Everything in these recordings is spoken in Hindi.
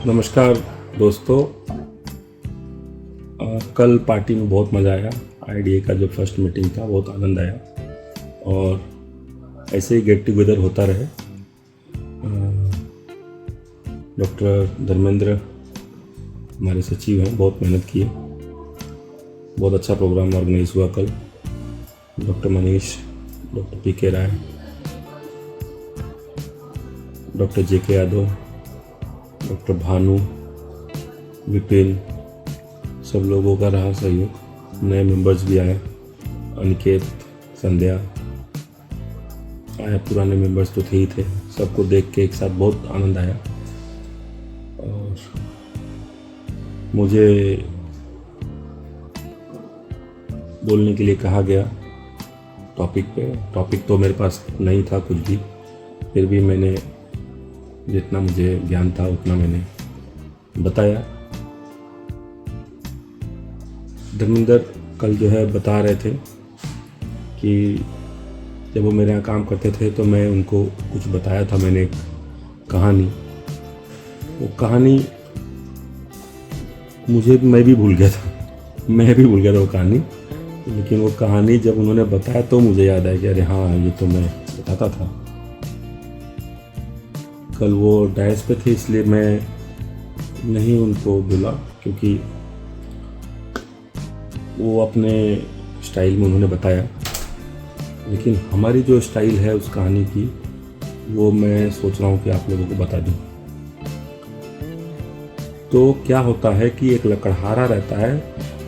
नमस्कार दोस्तों। कल पार्टी में बहुत मज़ा आया। आईडीए का जो फर्स्ट मीटिंग था बहुत आनंद आया और ऐसे ही गेट टुगेदर होता रहे। डॉक्टर धर्मेंद्र हमारे सचिव हैं, बहुत मेहनत किए, बहुत अच्छा प्रोग्राम ऑर्गेनाइज हुआ कल। डॉक्टर मनीष, डॉक्टर पीके राय, डॉक्टर जेके यादव, डॉक्टर भानु, विपिन, सब लोगों का रहा सहयोग। नए मेंबर्स भी आए, अनिकेत, संध्या आए, पुराने मेंबर्स तो थे ही थे। सबको देख के एक साथ बहुत आनंद आया और मुझे बोलने के लिए कहा गया टॉपिक पे। टॉपिक तो मेरे पास नहीं था कुछ भी, फिर भी मैंने जितना मुझे ज्ञान था उतना मैंने बताया। धर्मेंद्र कल जो है बता रहे थे कि जब वो मेरे यहाँ काम करते थे तो मैं उनको कुछ बताया था। मैंने एक कहानी, वो कहानी मैं भी भूल गया था वो कहानी। लेकिन वो कहानी जब उन्होंने बताया तो मुझे याद आया कि अरे हाँ, ये तो मैं बताता था। कल वो डायस पे थे इसलिए मैं नहीं उनको बोला, क्योंकि वो अपने स्टाइल में उन्होंने बताया। लेकिन हमारी जो स्टाइल है उस कहानी की, वो मैं सोच रहा हूँ कि आप लोगों को बता दूँ। तो क्या होता है कि एक लकड़हारा रहता है,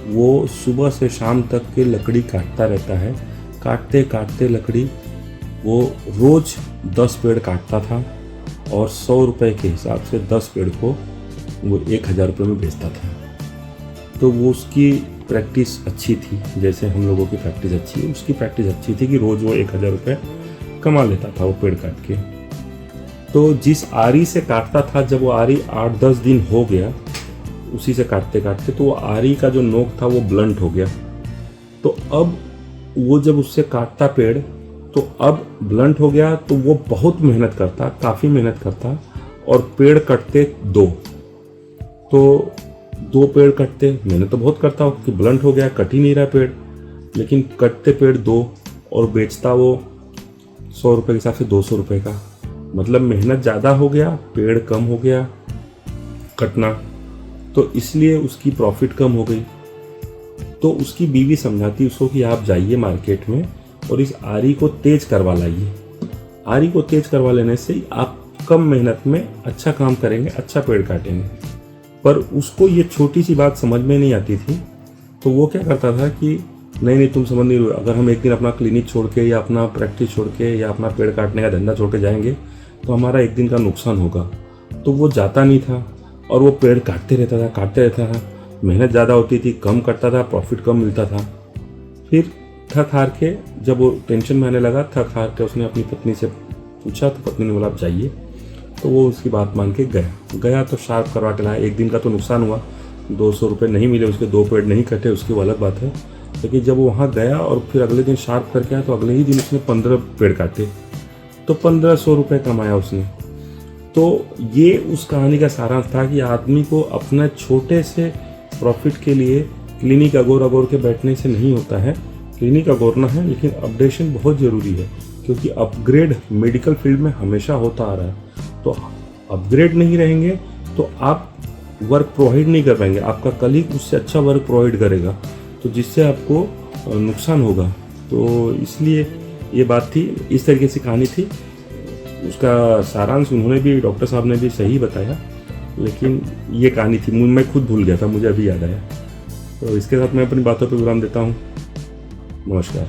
वो सुबह से शाम तक के लकड़ी काटता रहता है। काटते काटते लकड़ी वो रोज़ 10 पेड़ काटता था और 100 रुपये के हिसाब से 10 पेड़ को वो 1000 रुपये में बेचता था। तो वो उसकी प्रैक्टिस अच्छी थी, जैसे हम लोगों की प्रैक्टिस अच्छी है, उसकी प्रैक्टिस अच्छी थी कि रोज़ वो 1000 रुपये कमा लेता था वो पेड़ काट के। तो जिस आरी से काटता था, जब वो आरी 8-10 दिन हो गया उसी से काटते काटते, तो वो आरी का जो नोक था वो ब्लंट हो गया। तो अब वो जब उससे काटता पेड़, तो अब ब्लंट हो गया, तो वो बहुत मेहनत करता, काफ़ी मेहनत करता और पेड़ कटते 2। तो 2 पेड़ कटते, मेहनत तो बहुत करता कि ब्लंट हो गया, कट ही नहीं रहा पेड़, लेकिन कटते पेड़ 2 और बेचता वो 100 रुपये के हिसाब से 200 रुपये का। मतलब मेहनत ज़्यादा हो गया, पेड़ कम हो गया कटना, तो इसलिए उसकी प्रॉफिट कम हो गई। तो उसकी बीवी समझाती उसको कि आप जाइए मार्केट में और इस आरी को तेज करवा लाइए। आरी को तेज करवा लेने से आप कम मेहनत में अच्छा काम करेंगे, अच्छा पेड़ काटेंगे। पर उसको ये छोटी सी बात समझ में नहीं आती थी। तो वो क्या करता था कि नहीं तुम समझ नहीं रहे, अगर हम एक दिन अपना क्लिनिक छोड़ के या अपना प्रैक्टिस छोड़ के या अपना पेड़ काटने का धंधा छोड़ के जाएंगे तो हमारा एक दिन का नुकसान होगा। तो वो जाता नहीं था और वो पेड़ काटते रहता था। मेहनत ज़्यादा होती थी, कम करता था, प्रॉफिट कम मिलता था। फिर थक हार के, जब वो टेंशन में आने लगा, थक हार के उसने अपनी पत्नी से पूछा, तो पत्नी ने बोला आप जाइए। तो वो उसकी बात मान के गया तो शार्प करवा के लाया। एक दिन का तो नुकसान हुआ, 200 रुपये नहीं मिले, उसके 2 पेड़ नहीं कटे, उसकी वो अलग बात है। लेकिन जब वो वहाँ गया और फिर अगले दिन शार्प करके आया, तो अगले ही दिन उसने 15 पेड़ काटे, तो 1500 रुपये कमाया उसने। तो ये उस कहानी का सारांश था कि आदमी को अपने छोटे से प्रॉफिट के लिए क्लिनिक अगोर के बैठने से नहीं होता है। क्लिनिक अगोरना है, लेकिन अपडेशन बहुत ज़रूरी है, क्योंकि अपग्रेड मेडिकल फील्ड में हमेशा होता आ रहा है। तो अपग्रेड नहीं रहेंगे तो आप वर्क प्रोवाइड नहीं कर पाएंगे, आपका कलीग उससे अच्छा वर्क प्रोवाइड करेगा, तो जिससे आपको नुकसान होगा। तो इसलिए ये बात थी, इस तरीके से कहानी थी। उसका सारांश उन्होंने भी, डॉक्टर साहब ने भी सही बताया, लेकिन ये कहानी थी, मैं खुद भूल गया था, मुझे अभी याद आया। तो इसके साथ मैं अपनी बातों पर विराम देता हूँ। नमस्कार।